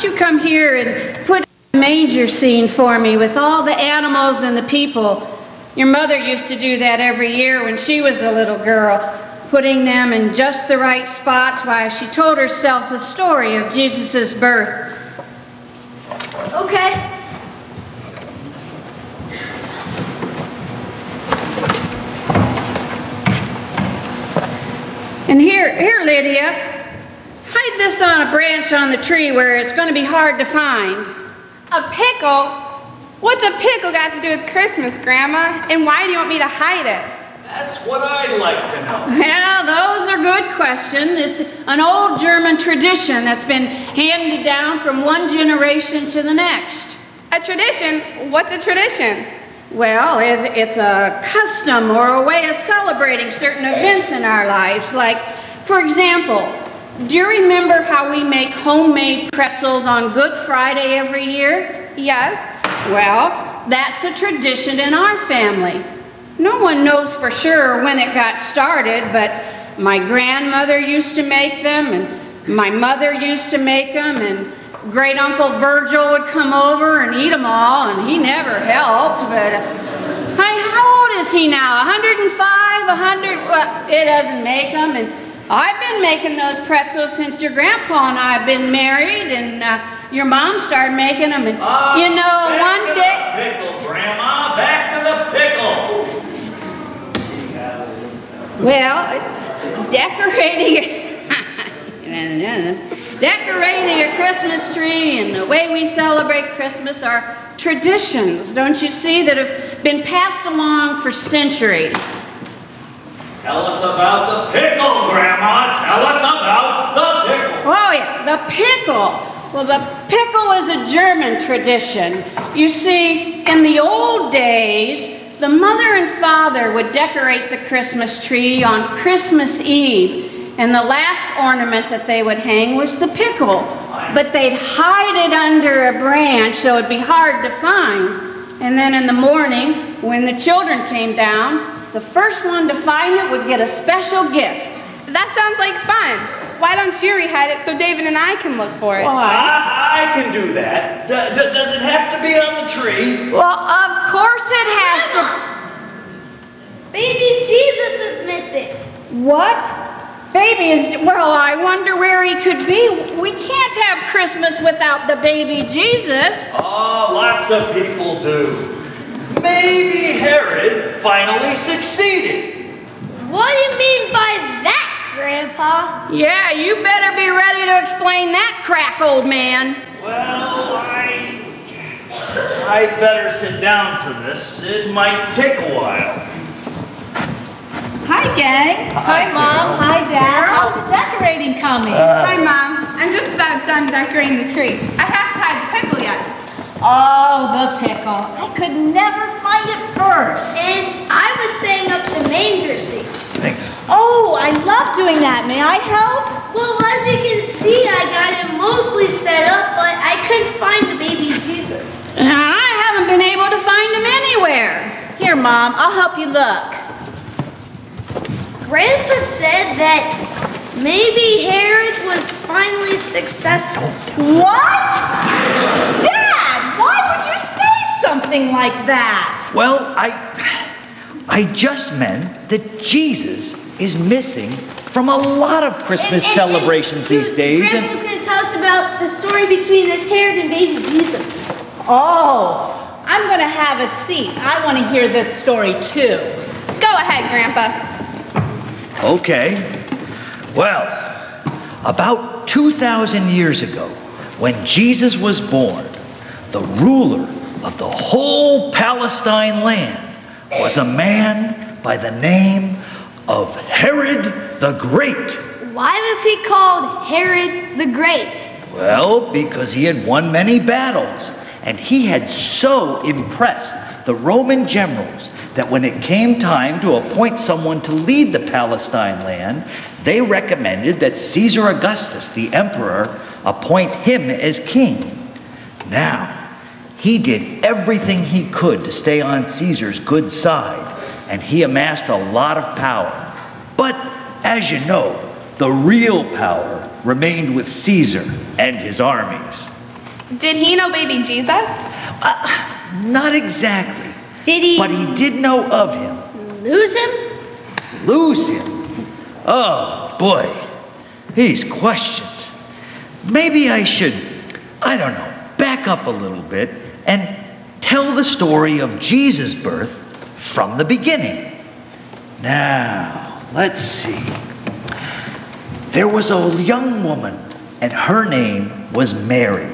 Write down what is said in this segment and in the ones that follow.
don't you come here and put a manger scene for me with all the animals and the people? Your mother used to do that every year when she was a little girl, putting them in just the right spots while she told herself the story of Jesus' birth. Okay. And here, Lydia, hide this on a branch on the tree where it's going to be hard to find. A pickle? What's a pickle got to do with Christmas, Grandma? And why do you want me to hide it? That's what I'd like to know. Well, those are good questions. It's an old German tradition that's been handed down from one generation to the next. A tradition? What's a tradition? Well, it's a custom or a way of celebrating certain events in our lives. Like, for example, do you remember how we make homemade pretzels on Good Friday every year? Yes. Well, that's a tradition in our family. No one knows for sure when it got started, but my grandmother used to make them, and my mother used to make them, and Great Uncle Virgil would come over and eat them all, and he never helped, but how old is he now? 105, 100? Well, it doesn't make them, and I've been making those pretzels since your grandpa and I have been married, and your mom started making them, and you know, one day... Back to the pickle, Grandma, back to the pickle! Well, decorating a Christmas tree and the way we celebrate Christmas are traditions, don't you see, that have been passed along for centuries. Tell us about the pickle, Grandma. Tell us about the pickle. Oh, yeah, the pickle. Well, the pickle is a German tradition. You see, in the old days, the mother and father would decorate the Christmas tree on Christmas Eve, and the last ornament that they would hang was the pickle. But they'd hide it under a branch so it'd be hard to find. And then in the morning, when the children came down, the first one to find it would get a special gift. That sounds like fun. Why don't you rehide it so David and I can look for it? Well, I can do that. Does it have to be on the tree? Well, of course it has to. Baby Jesus is missing. What? Baby is, well, I wonder where he could be. We can't have Christmas without the baby Jesus. Oh, lots of people do. Maybe Herod finally succeeded. What do you mean by that, Grandpa? Yeah, you better be ready to explain that crack, old man. Well, I better sit down for this. It might take a while. Hi, gang. Hi, Mom. Hi, Dad. How's the decorating coming? Hi, Mom. I'm just about done decorating the tree. I have to hide the pickle yet. Oh, the pickle. I could never find it first. And I was setting up the manger scene. Oh, I love doing that. May I help? Well, as you can see, I got it mostly set up, but I couldn't find the baby Jesus. I haven't been able to find him anywhere. Here, Mom. I'll help you look. Grandpa said that maybe Herod was finally successful. What? Dad, why would you say something like that? Well, I just meant that Jesus is missing from a lot of Christmas celebrations these days. Grandpa was going to tell us about the story between this Herod and baby Jesus. Oh, I'm going to have a seat. I want to hear this story too. Go ahead, Grandpa. Okay. Well, about 2,000 years ago, when Jesus was born, the ruler of the whole Palestine land was a man by the name of Herod the Great. Why was he called Herod the Great? Well, because he had won many battles, and he had so impressed the Roman generals that when it came time to appoint someone to lead the Palestine land, they recommended that Caesar Augustus, the emperor, appoint him as king. Now, he did everything he could to stay on Caesar's good side, and he amassed a lot of power. But, as you know, the real power remained with Caesar and his armies. Did he know baby Jesus? Not exactly. Did he But he did know of him. lose him? Lose him? Oh, boy. These questions. Maybe I should, I don't know, back up a little bit and tell the story of Jesus' birth from the beginning. Now, let's see. There was a young woman, and her name was Mary,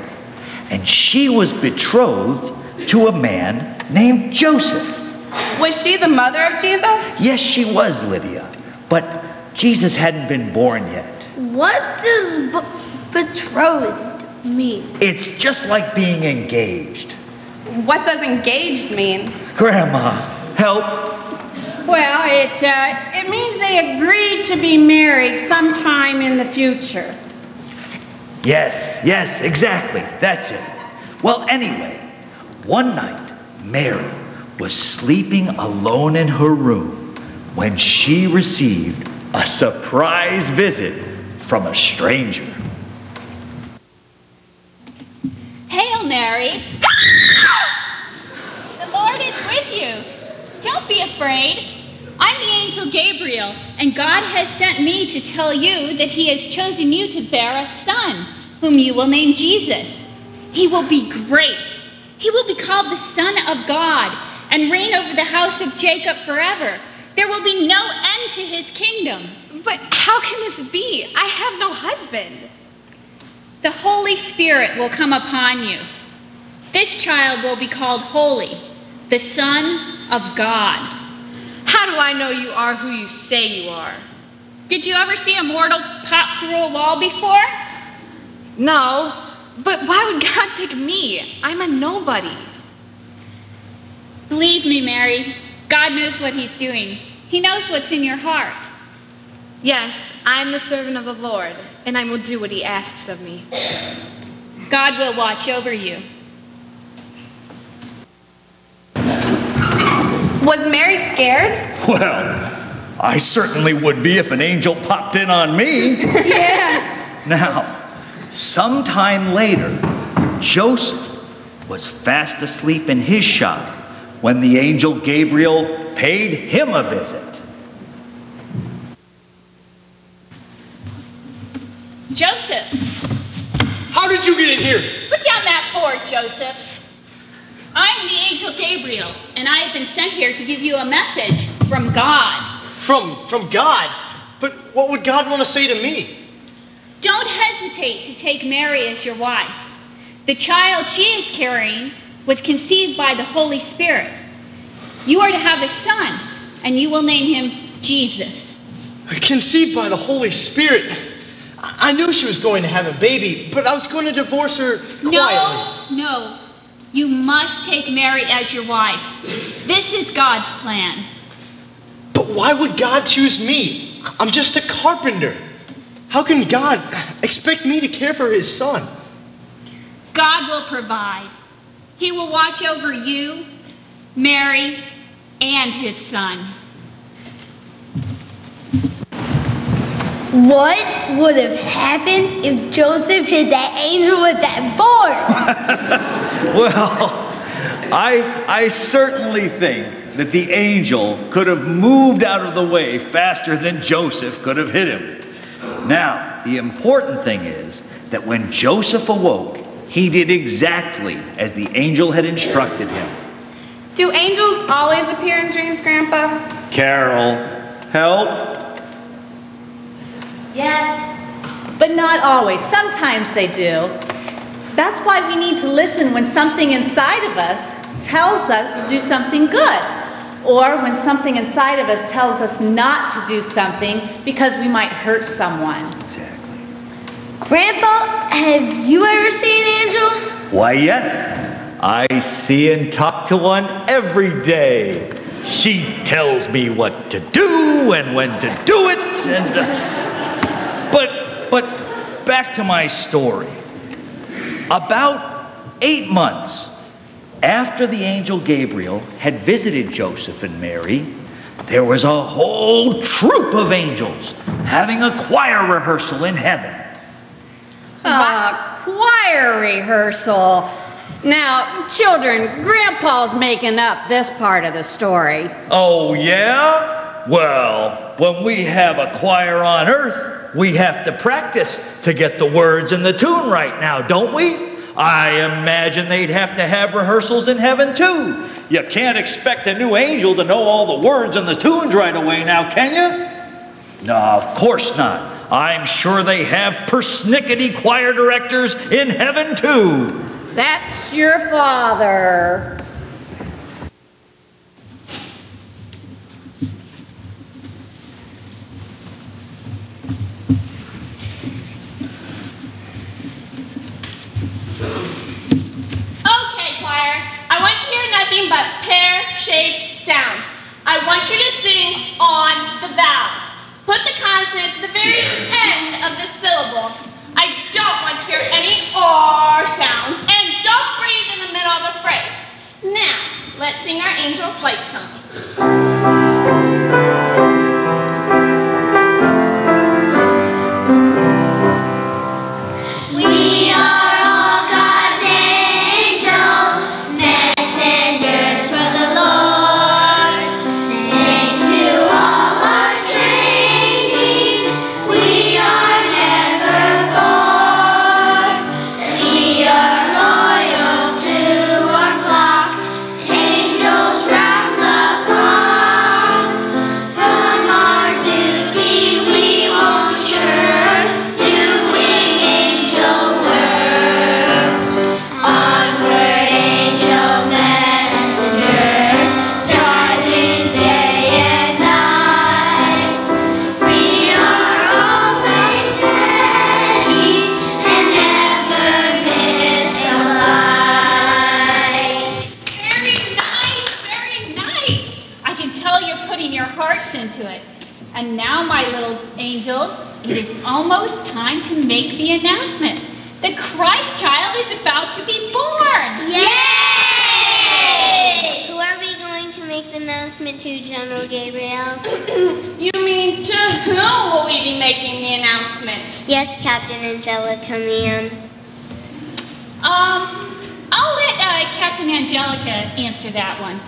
and she was betrothed to a man named Joseph. Was she the mother of Jesus? Yes, she was, Lydia, but Jesus hadn't been born yet. What does betrothed mean? It's just like being engaged. What does engaged mean? Grandma, help. Well, it means they agreed to be married sometime in the future. Yes, exactly. That's it. Well, anyway, one night, Mary was sleeping alone in her room when she received a surprise visit from a stranger. Hail, Mary. The Lord is with you. Don't be afraid. I'm the angel Gabriel, and God has sent me to tell you that he has chosen you to bear a son, whom you will name Jesus. He will be great. He will be called the Son of God and reign over the house of Jacob forever. There will be no end to his kingdom. But how can this be? I have no husband. The Holy Spirit will come upon you. This child will be called Holy, the Son of God. How do I know you are who you say you are? Did you ever see a mortal pop through a wall before? No, but why would God pick me? I'm a nobody. Believe me, Mary, God knows what he's doing. He knows what's in your heart. Yes, I'm the servant of the Lord, and I will do what he asks of me. God will watch over you. Was Mary scared? Well, I certainly would be if an angel popped in on me. Yeah. Now, sometime later, Joseph was fast asleep in his shop when the angel Gabriel paid him a visit. Joseph, How did you get in here? put down that board, Joseph. I'm the angel Gabriel, and I have been sent here to give you a message from God. From God? But what would God want to say to me? Don't hesitate to take Mary as your wife. The child she is carrying was conceived by the Holy Spirit. You are to have a son, and you will name him Jesus. Conceived by the Holy Spirit. I knew she was going to have a baby, but I was going to divorce her quietly. No. You must take Mary as your wife. This is God's plan. But why would God choose me? I'm just a carpenter. How can God expect me to care for his son? God will provide. He will watch over you, Mary, and his son. What would have happened if Joseph hit that angel with that board? Well, I certainly think that the angel could have moved out of the way faster than Joseph could have hit him. Now, the important thing is that when Joseph awoke, he did exactly as the angel had instructed him. Do angels always appear in dreams, Grandpa? Carol, help. Yes, but not always. Sometimes they do. That's why we need to listen when something inside of us tells us to do something good, or when something inside of us tells us not to do something because we might hurt someone. Exactly. Grandpa, have you ever seen an angel? Why, yes. I see and talk to one every day. She tells me what to do and when to do it, and... But back to my story. About 8 months after the angel Gabriel had visited Joseph and Mary, there was a whole troop of angels having a choir rehearsal in heaven. Choir choir rehearsal. Now, children, Grandpa's making up this part of the story. Oh, yeah? Well, when we have a choir on earth, we have to practice to get the words and the tune right now, don't we? I imagine they'd have to have rehearsals in heaven, too. You can't expect a new angel to know all the words and the tunes right away now, can you? No, of course not. I'm sure they have persnickety choir directors in heaven, too. That's your father. I want you to hear nothing but pear-shaped sounds. I want you to sing on the vowels. Put the consonant to the very end of the syllable. I don't want to hear any R sounds, and don't breathe in the middle of a phrase. Now, let's sing our angel flight song. We are all God's angels, messengers for the Lord. Thanks to all our training, we are never bored. We are loyal to our flock, angels round the clock. From our duty we won't shirk, doing angel work. Onward, angel messengers, striving day and night. We are always ready and never miss a light. Very nice, very nice. I can tell you're putting your hearts into it. And now, my little angels, it is almost time to make the announcement. The Christ child is about to be born. Yay! Who are we going to make the announcement to, General Gabriel? You mean to whom will we be making the announcement? Yes, Captain Angelica, ma'am. I'll let Captain Angelica answer that one.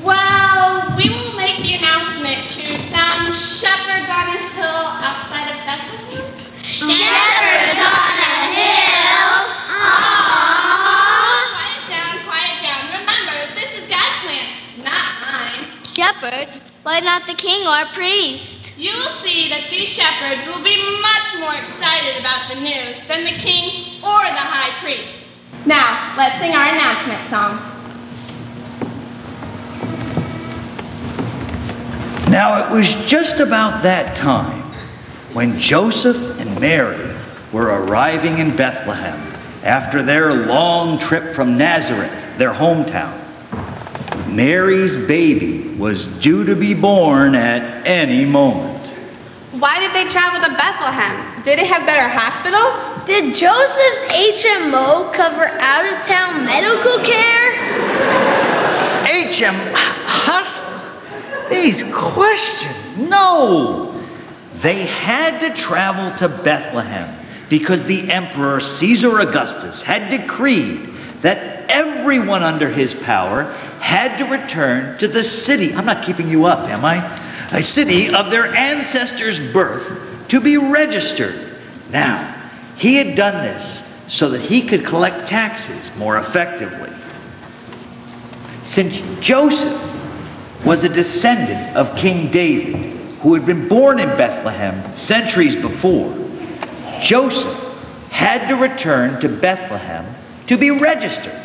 Well, we will make the announcement to some shepherds on a hill outside of Bethlehem. Shepherds on a hill. Aww. Quiet down. Remember, this is God's plan, not mine. Shepherds? Why not the king or priest? You'll see that these shepherds will be much more excited about the news than the king or the high priest. Now, let's sing our announcement song. Now, it was just about that time when Joseph and Mary were arriving in Bethlehem after their long trip from Nazareth, their hometown. Mary's baby was due to be born at any moment. Why did they travel to Bethlehem? Did it have better hospitals? Did Joseph's HMO cover out-of-town medical care? Hospital? These questions, no. They had to travel to Bethlehem because the Emperor Caesar Augustus had decreed that everyone under his power had to return to the city. I'm not keeping you up, am I? A city of their ancestors' birth to be registered. Now, he had done this so that he could collect taxes more effectively. Since Joseph was a descendant of King David, who had been born in Bethlehem centuries before, Joseph had to return to Bethlehem to be registered.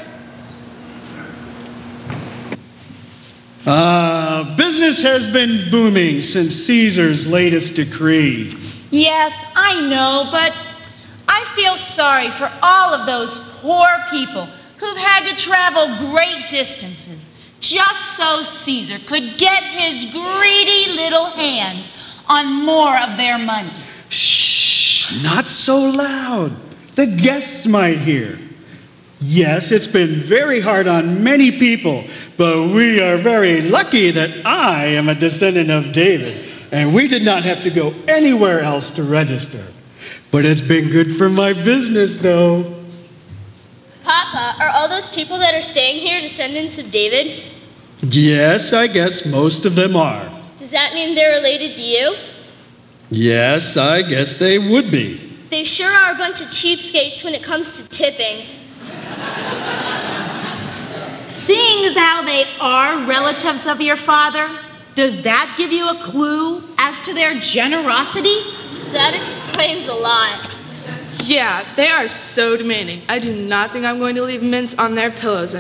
Business has been booming since Caesar's latest decree. Yes, I know, but I feel sorry for all of those poor people who've had to travel great distances just so Caesar could get his greedy little hands on more of their money. Shh, not so loud. The guests might hear. Yes, it's been very hard on many people, but we are very lucky that I am a descendant of David, and we did not have to go anywhere else to register. But it's been good for my business, though. Papa, are all those people that are staying here descendants of David? Yes, I guess most of them are. Does that mean they're related to you? Yes, I guess they would be. They sure are a bunch of cheapskates when it comes to tipping. Seeing as how they are relatives of your father, does that give you a clue as to their generosity? That explains a lot. Yeah, they are so demanding. I do not think I'm going to leave mints on their pillows